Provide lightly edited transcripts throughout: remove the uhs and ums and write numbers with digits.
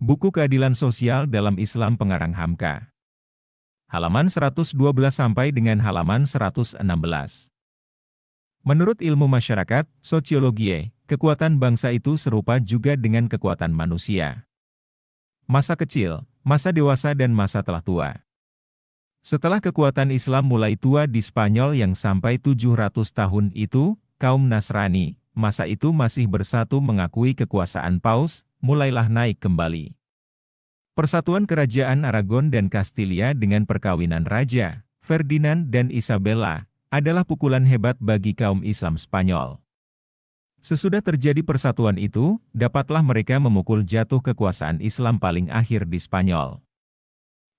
Buku Keadilan Sosial dalam Islam pengarang Hamka. Halaman 112 sampai dengan halaman 116. Menurut ilmu masyarakat, sosiologi, kekuatan bangsa itu serupa juga dengan kekuatan manusia. Masa kecil, masa dewasa dan masa telah tua. Setelah kekuatan Islam mulai tua di Spanyol yang sampai 700 tahun itu, kaum Nasrani, masa itu masih bersatu mengakui kekuasaan Paus, mulailah naik kembali. Persatuan Kerajaan Aragon dan Kastilia dengan perkawinan Raja Ferdinand dan Isabella adalah pukulan hebat bagi kaum Islam Spanyol. Sesudah terjadi persatuan itu, dapatlah mereka memukul jatuh kekuasaan Islam paling akhir di Spanyol.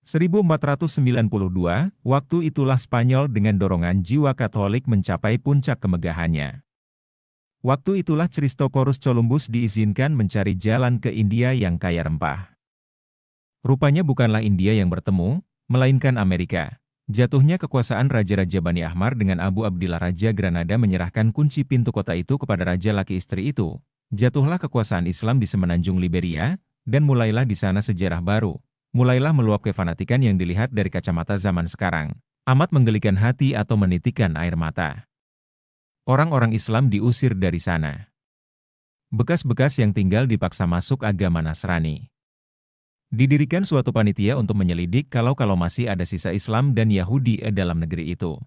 1492, waktu itulah Spanyol dengan dorongan jiwa Katolik mencapai puncak kemegahannya. Waktu itulah Christophorus Columbus diizinkan mencari jalan ke India yang kaya rempah. Rupanya bukanlah India yang bertemu, melainkan Amerika. Jatuhnya kekuasaan Raja-Raja Bani Ahmar dengan Abu Abdillah Raja Granada menyerahkan kunci pintu kota itu kepada raja laki istri itu. Jatuhlah kekuasaan Islam di semenanjung Liberia, dan mulailah di sana sejarah baru. Mulailah meluap kefanatikan yang dilihat dari kacamata zaman sekarang. Amat menggelikan hati atau menitikkan air mata. Orang-orang Islam diusir dari sana. Bekas-bekas yang tinggal dipaksa masuk agama Nasrani. Didirikan suatu panitia untuk menyelidik kalau masih ada sisa Islam dan Yahudi dalam negeri itu.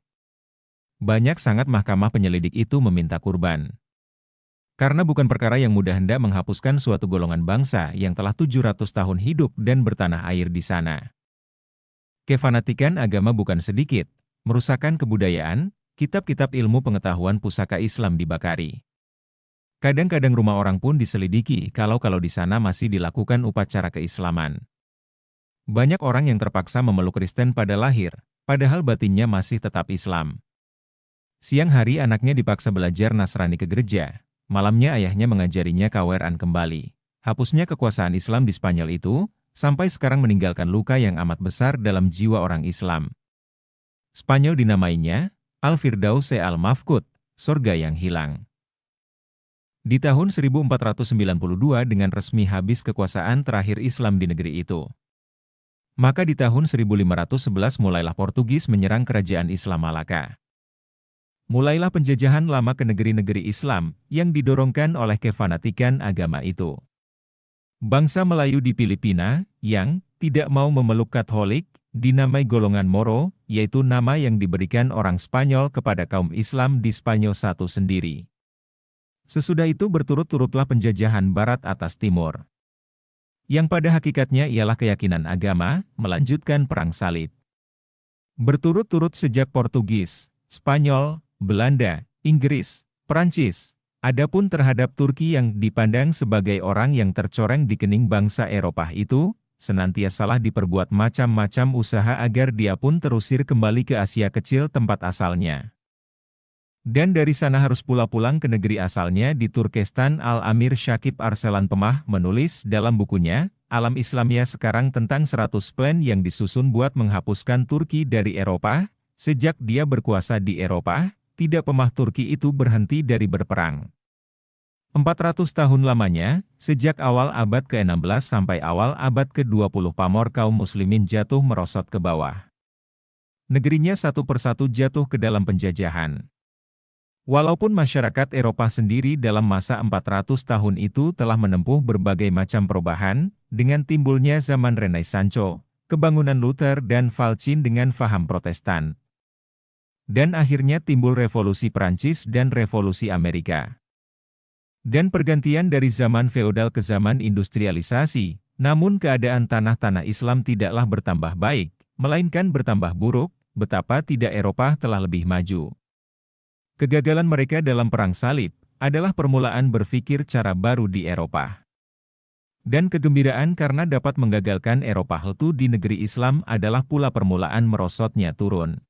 Banyak sangat mahkamah penyelidik itu meminta kurban. Karena bukan perkara yang mudah hendak menghapuskan suatu golongan bangsa yang telah 700 tahun hidup dan bertanah air di sana. Kefanatikan agama bukan sedikit, merusakkan kebudayaan, kitab-kitab ilmu pengetahuan pusaka Islam dibakari. Kadang-kadang rumah orang pun diselidiki kalau di sana masih dilakukan upacara keislaman. Banyak orang yang terpaksa memeluk Kristen pada lahir, padahal batinnya masih tetap Islam. Siang hari anaknya dipaksa belajar Nasrani ke gereja, malamnya ayahnya mengajarinya KWRan kembali. Hapusnya kekuasaan Islam di Spanyol itu, sampai sekarang meninggalkan luka yang amat besar dalam jiwa orang Islam. Spanyol dinamainya Al-Firdaus Al-Mafqud, surga yang hilang. Di tahun 1492 dengan resmi habis kekuasaan terakhir Islam di negeri itu. Maka di tahun 1511 mulailah Portugis menyerang kerajaan Islam Malaka. Mulailah penjajahan lama ke negeri-negeri Islam yang didorongkan oleh kefanatikan agama itu. Bangsa Melayu di Filipina yang tidak mau memeluk Katolik dinamai golongan Moro, yaitu nama yang diberikan orang Spanyol kepada kaum Islam di Spanyol satu sendiri. Sesudah itu berturut-turutlah penjajahan Barat atas Timur. Yang pada hakikatnya ialah keyakinan agama, melanjutkan perang salib. Berturut-turut sejak Portugis, Spanyol, Belanda, Inggris, Perancis. Adapun terhadap Turki yang dipandang sebagai orang yang tercoreng di kening bangsa Eropa itu, senantiasalah diperbuat macam-macam usaha agar dia pun terusir kembali ke Asia Kecil tempat asalnya. Dan dari sana harus pula pulang ke negeri asalnya di Turkestan. Al-Amir Syakib Arselan Pemah menulis dalam bukunya, Alam Islamia sekarang tentang 100 plan yang disusun buat menghapuskan Turki dari Eropa. Sejak dia berkuasa di Eropa, tidak Pemah Turki itu berhenti dari berperang. 400 tahun lamanya, sejak awal abad ke-16 sampai awal abad ke-20 pamor kaum muslimin jatuh merosot ke bawah. Negerinya satu persatu jatuh ke dalam penjajahan. Walaupun masyarakat Eropa sendiri dalam masa 400 tahun itu telah menempuh berbagai macam perubahan, dengan timbulnya zaman Renaissance, kebangunan Luther dan Calvin dengan faham Protestan. Dan akhirnya timbul revolusi Prancis dan revolusi Amerika. Dan pergantian dari zaman feodal ke zaman industrialisasi, namun keadaan tanah-tanah Islam tidaklah bertambah baik, melainkan bertambah buruk, betapa tidak Eropa telah lebih maju. Kegagalan mereka dalam perang salib adalah permulaan berpikir cara baru di Eropa. Dan kegembiraan karena dapat menggagalkan Eropa itu di negeri Islam adalah pula permulaan merosotnya turun.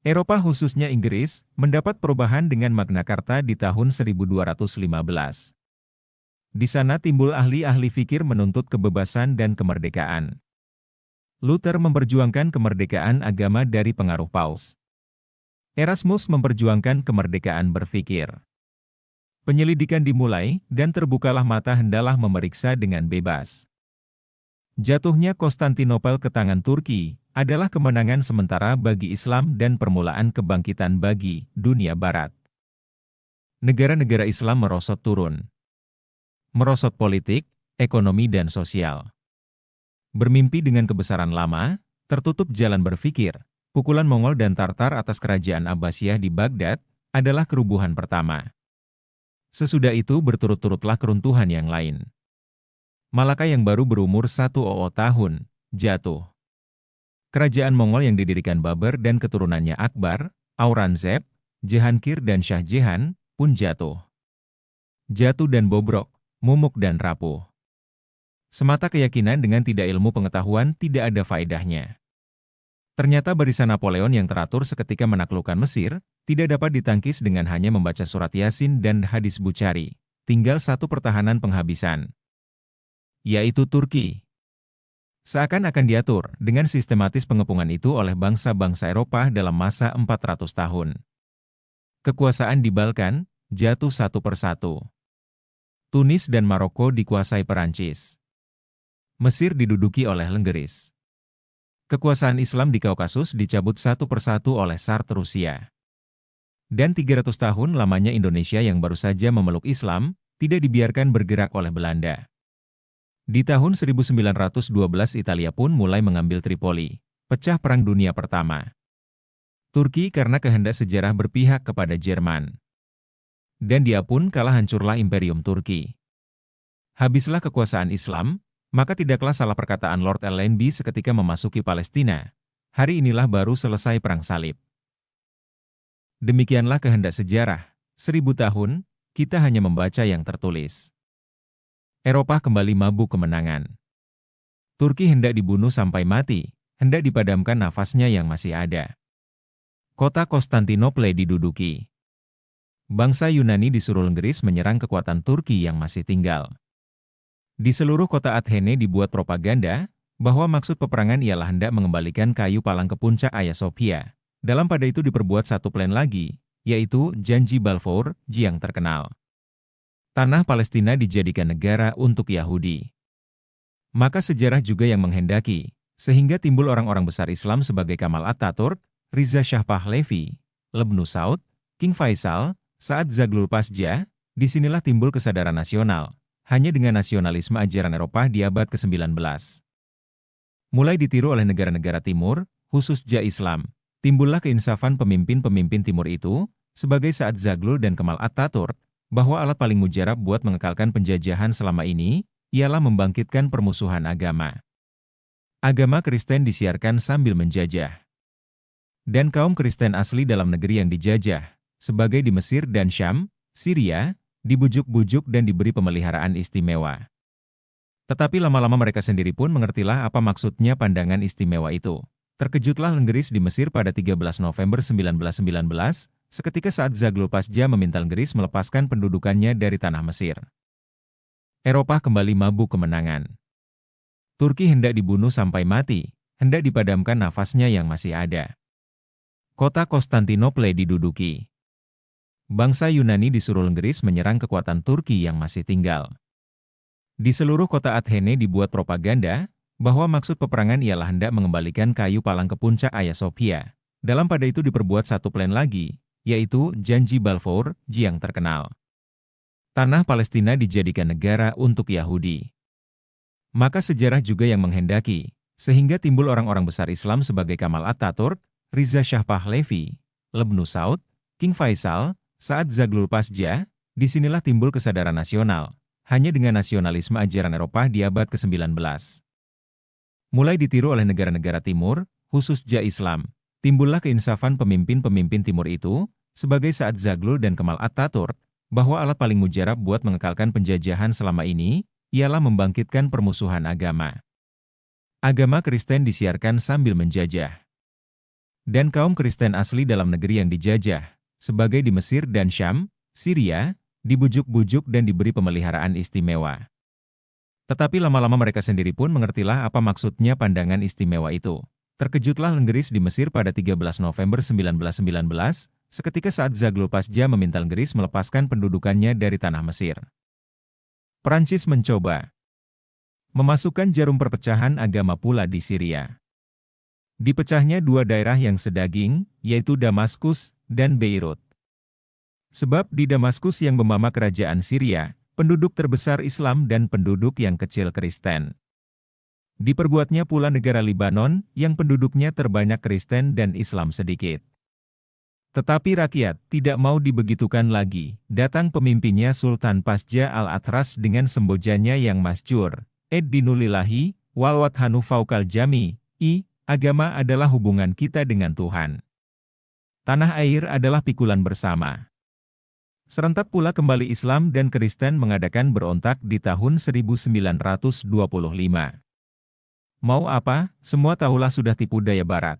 Eropa khususnya Inggris, mendapat perubahan dengan Magna Carta di tahun 1215. Di sana timbul ahli-ahli fikir menuntut kebebasan dan kemerdekaan. Luther memperjuangkan kemerdekaan agama dari pengaruh Paus. Erasmus memperjuangkan kemerdekaan berpikir. Penyelidikan dimulai, dan terbukalah mata hendalah memeriksa dengan bebas. Jatuhnya Konstantinopel ke tangan Turki adalah kemenangan sementara bagi Islam dan permulaan kebangkitan bagi dunia Barat. Negara-negara Islam merosot turun. Merosot politik, ekonomi dan sosial. Bermimpi dengan kebesaran lama, tertutup jalan berpikir, pukulan Mongol dan Tartar atas kerajaan Abbasiyah di Baghdad adalah kerubuhan pertama. Sesudah itu berturut-turutlah keruntuhan yang lain. Malaka yang baru berumur 100 tahun, jatuh. Kerajaan Mongol yang didirikan Babur dan keturunannya Akbar, Aurangzeb, Jahangir dan Shah Jahan pun jatuh. Jatuh dan bobrok, mumuk dan rapuh. Semata keyakinan dengan tidak ilmu pengetahuan tidak ada faedahnya. Ternyata barisan Napoleon yang teratur seketika menaklukkan Mesir, tidak dapat ditangkis dengan hanya membaca surat Yasin dan hadis Bukhari. Tinggal satu pertahanan penghabisan, yaitu Turki. Seakan akan diatur dengan sistematis pengepungan itu oleh bangsa-bangsa Eropa dalam masa 400 tahun. Kekuasaan di Balkan jatuh satu persatu. Tunis dan Maroko dikuasai Perancis. Mesir diduduki oleh Lenggris. Kekuasaan Islam di Kaukasus dicabut satu persatu oleh Tsar Rusia. Dan 300 tahun lamanya Indonesia yang baru saja memeluk Islam, tidak dibiarkan bergerak oleh Belanda. Di tahun 1912 Italia pun mulai mengambil Tripoli, pecah Perang Dunia Pertama. Turki karena kehendak sejarah berpihak kepada Jerman. Dan dia pun kalah, hancurlah Imperium Turki. Habislah kekuasaan Islam, maka tidaklah salah perkataan Lord Allenby seketika memasuki Palestina. Hari inilah baru selesai Perang Salib. Demikianlah kehendak sejarah. 1000 tahun, kita hanya membaca yang tertulis. Eropa kembali mabuk kemenangan. Turki hendak dibunuh sampai mati, hendak dipadamkan nafasnya yang masih ada. Kota Konstantinopel diduduki. Bangsa Yunani disuruh Lenggris menyerang kekuatan Turki yang masih tinggal. Di seluruh kota Athene dibuat propaganda bahwa maksud peperangan ialah hendak mengembalikan kayu palang ke puncak Hagia Sophia. Dalam pada itu diperbuat satu plan lagi, yaitu Janji Balfour yang terkenal. Tanah Palestina dijadikan negara untuk Yahudi. Maka sejarah juga yang menghendaki, sehingga timbul orang-orang besar Islam sebagai Kamal Atatürk, Riza Shah Pahlavi, Lebnu Saud, King Faisal, Saad Zaghloul Pasja. Disinilah timbul kesadaran nasional. Hanya dengan nasionalisme ajaran Eropa di abad ke-19. Mulai ditiru oleh negara-negara Timur, khususnya Islam, timbullah keinsafan pemimpin-pemimpin Timur itu, sebagai Saad Zaghloul dan Kemal Atatürk, bahwa alat paling mujarab buat mengekalkan penjajahan selama ini, ialah membangkitkan permusuhan agama. Agama Kristen disiarkan sambil menjajah. Dan kaum Kristen asli dalam negeri yang dijajah, sebagai di Mesir dan Syam, Syria, dibujuk-bujuk dan diberi pemeliharaan istimewa. Tetapi lama-lama mereka sendiri pun mengertilah apa maksudnya pandangan istimewa itu. Terkejutlah Lenggris di Mesir pada 13 November 1919, seketika saat Zaghloul Pasja meminta Lenggris melepaskan pendudukannya dari tanah Mesir. Eropa kembali mabuk kemenangan. Turki hendak dibunuh sampai mati, hendak dipadamkan nafasnya yang masih ada. Kota Konstantinopel diduduki. Bangsa Yunani disuruh Lenggris menyerang kekuatan Turki yang masih tinggal. Di seluruh kota Athene dibuat propaganda bahwa maksud peperangan ialah hendak mengembalikan kayu palang ke puncak Hagia Sophia. Dalam pada itu diperbuat satu plan lagi, yaitu Janji Balfour yang terkenal. Tanah Palestina dijadikan negara untuk Yahudi. Maka sejarah juga yang menghendaki, sehingga timbul orang-orang besar Islam sebagai Kamal Atatürk, Riza Shah Pahlavi, Lebnu Saud, King Faisal, Saad Zaghloul Pasja. Disinilah timbul kesadaran nasional, hanya dengan nasionalisme ajaran Eropa di abad ke-19. Mulai ditiru oleh negara-negara Timur, khususnya Islam, timbullah keinsafan pemimpin-pemimpin Timur itu, sebagai Saad Zaghloul dan Kemal Atatürk, bahwa alat paling mujarab buat mengekalkan penjajahan selama ini, ialah membangkitkan permusuhan agama. Agama Kristen disiarkan sambil menjajah. Dan kaum Kristen asli dalam negeri yang dijajah, sebagai di Mesir dan Syam, Syria, dibujuk-bujuk dan diberi pemeliharaan istimewa. Tetapi lama-lama mereka sendiri pun mengertilah apa maksudnya pandangan istimewa itu. Terkejutlah Lenggris di Mesir pada 13 November 1919, seketika saat Zaghloul Pasja meminta Lenggris melepaskan pendudukannya dari tanah Mesir. Perancis mencoba. memasukkan jarum perpecahan agama pula di Syria. Dipecahnya dua daerah yang sedaging, yaitu Damaskus dan Beirut. Sebab di Damaskus yang bernama kerajaan Syria, penduduk terbesar Islam dan penduduk yang kecil Kristen. Diperbuatnya pula negara Libanon, yang penduduknya terbanyak Kristen dan Islam sedikit. Tetapi rakyat tidak mau dibegitukan lagi, datang pemimpinnya Sultan Pasja al-Atras dengan sembojannya yang masyhur, Ed-dinulillahi, wal-wathanu fawqal jami, agama adalah hubungan kita dengan Tuhan. Tanah air adalah pikulan bersama. Serentak pula kembali Islam dan Kristen mengadakan berontak di tahun 1925. Mau apa, semua tahulah sudah tipu daya Barat.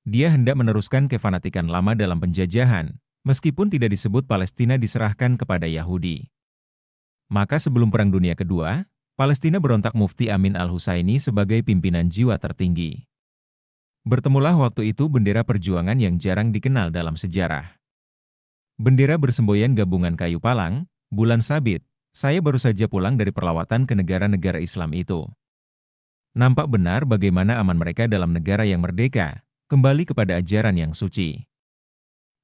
Dia hendak meneruskan kefanatikan lama dalam penjajahan, meskipun tidak disebut Palestina diserahkan kepada Yahudi. Maka sebelum Perang Dunia Kedua, Palestina berontak Mufti Amin al-Husaini sebagai pimpinan jiwa tertinggi. Bertemulah waktu itu bendera perjuangan yang jarang dikenal dalam sejarah. Bendera bersemboyan gabungan kayu palang, bulan sabit, saya baru saja pulang dari perlawatan ke negara-negara Islam itu. Nampak benar bagaimana aman mereka dalam negara yang merdeka, kembali kepada ajaran yang suci.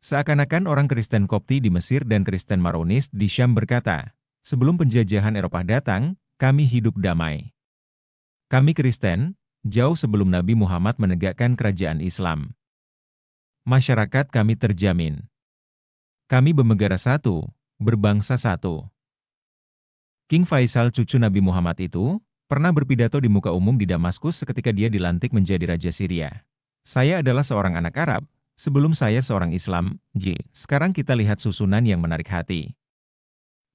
Seakan-akan orang Kristen Kopti di Mesir dan Kristen Maronis di Syam berkata, sebelum penjajahan Eropa datang, kami hidup damai. Kami Kristen, jauh sebelum Nabi Muhammad menegakkan kerajaan Islam. Masyarakat kami terjamin. Kami bernegara satu, berbangsa satu. King Faisal cucu Nabi Muhammad itu, pernah berpidato di muka umum di Damaskus ketika dia dilantik menjadi Raja Syria. Saya adalah seorang anak Arab, sebelum saya seorang Islam, sekarang kita lihat susunan yang menarik hati.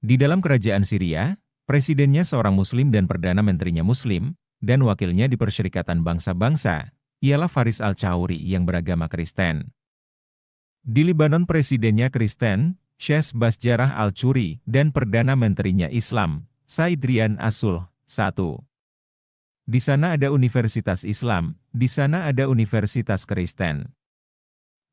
Di dalam kerajaan Syria, presidennya seorang Muslim dan Perdana Menterinya Muslim, dan wakilnya di Perserikatan Bangsa-Bangsa, ialah Faris al-Chauri yang beragama Kristen. Di Libanon presidennya Kristen, Sheikh Basjarah al-Churi, dan Perdana Menterinya Islam, Said Rian Asul, 1. Di sana ada Universitas Islam, di sana ada Universitas Kristen.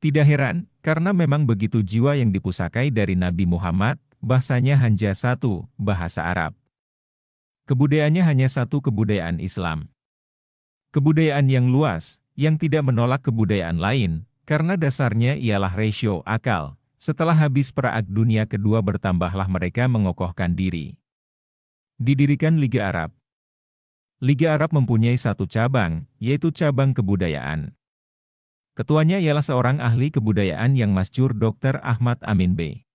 Tidak heran, karena memang begitu jiwa yang dipusakai dari Nabi Muhammad, bahasanya hanya satu, bahasa Arab. Kebudayaannya hanya satu kebudayaan Islam. Kebudayaan yang luas, yang tidak menolak kebudayaan lain, karena dasarnya ialah rasio akal. Setelah habis Perang Dunia Kedua bertambahlah mereka mengokohkan diri. Didirikan Liga Arab. Liga Arab mempunyai satu cabang, yaitu cabang kebudayaan. Ketuanya ialah seorang ahli kebudayaan yang masyhur Dr. Ahmad Amin B.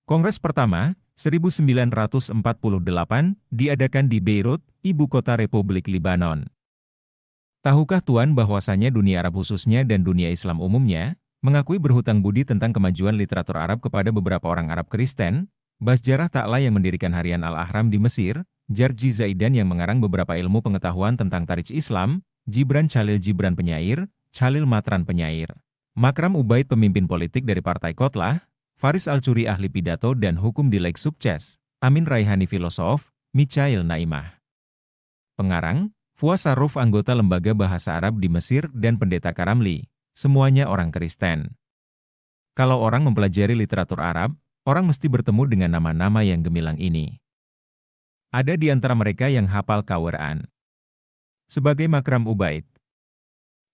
Kongres pertama, 1948, diadakan di Beirut, ibu kota Republik Libanon. Tahukah Tuan bahwasanya dunia Arab khususnya dan dunia Islam umumnya, mengakui berhutang budi tentang kemajuan literatur Arab kepada beberapa orang Arab Kristen? Basjarah Ta'la yang mendirikan harian Al-Ahram di Mesir, Jarji Zaidan yang mengarang beberapa ilmu pengetahuan tentang tarikh Islam, Gibran Chalil Gibran penyair, Chalil Matran penyair, Makram Ubaid pemimpin politik dari Partai Kotlah, Faris al-Churi ahli pidato dan hukum di Leg Sukses, Amin Raihani filosof, Michail Naimah pengarang, Fuad Sarruf anggota Lembaga Bahasa Arab di Mesir dan Pendeta Karamli, semuanya orang Kristen. Kalau orang mempelajari literatur Arab, orang mesti bertemu dengan nama-nama yang gemilang ini. Ada di antara mereka yang hafal Quran. Sebagai Makram Ubaid,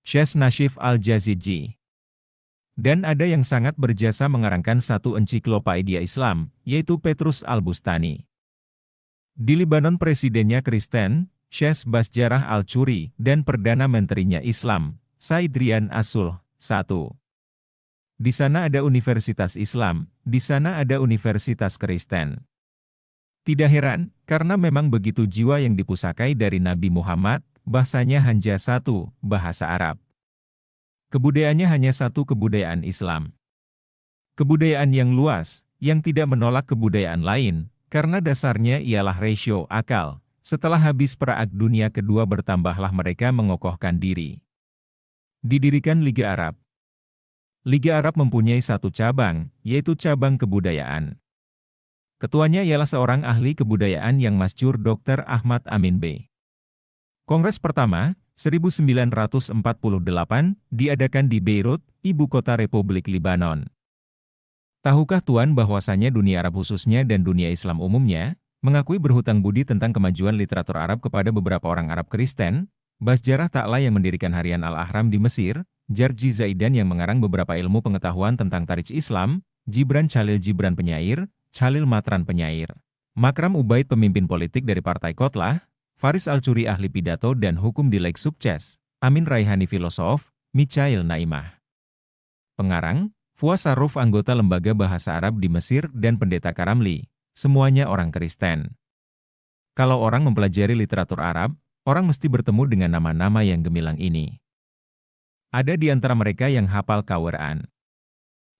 Syekh Nashif al-Jaziji. Dan ada yang sangat berjasa mengarangkan satu ensiklopedia Islam, yaitu Petrus al-Bustani. Di Libanon presidennya Kristen, Syekh Basjarah al-Churi, dan Perdana Menterinya Islam, Said Rian Asul, 1. Di sana ada Universitas Islam, di sana ada Universitas Kristen. Tidak heran, karena memang begitu jiwa yang dipusakai dari Nabi Muhammad, bahasanya hanya satu, bahasa Arab. Kebudayaannya hanya satu kebudayaan Islam. Kebudayaan yang luas, yang tidak menolak kebudayaan lain, karena dasarnya ialah rasio akal. Setelah habis Perang Dunia Kedua bertambahlah mereka mengokohkan diri. Didirikan Liga Arab. Liga Arab mempunyai satu cabang, yaitu cabang kebudayaan. Ketuanya ialah seorang ahli kebudayaan yang masyhur Dr. Ahmad Amin B. Kongres pertama, 1948, diadakan di Beirut, ibu kota Republik Libanon. Tahukah Tuan bahwasanya dunia Arab khususnya dan dunia Islam umumnya, Mengakui berhutang budi tentang kemajuan literatur Arab kepada beberapa orang Arab Kristen, Basjarah Ta'la yang mendirikan harian Al-Ahram di Mesir, Jarji Zaidan yang mengarang beberapa ilmu pengetahuan tentang tarikh Islam, Gibran Chalil Gibran penyair, Chalil Matran penyair, Makram Ubaid pemimpin politik dari Partai Kotlah, Faris Al-Curi ahli pidato dan hukum di Leg Sukses, Amin Raihani filosof, Michail Naimah pengarang, Fuas Saruf anggota Lembaga Bahasa Arab di Mesir dan Pendeta Karamli, semuanya orang Kristen. Kalau orang mempelajari literatur Arab, orang mesti bertemu dengan nama-nama yang gemilang ini. Ada di antara mereka yang hafal Quran.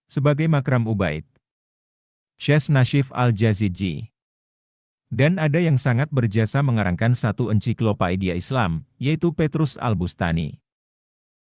Sebagai Makram Ubaid, Syekh Nashif Al-Jaziji. Dan ada yang sangat berjasa mengarangkan satu ensiklopedia Islam, yaitu Petrus Al-Bustani.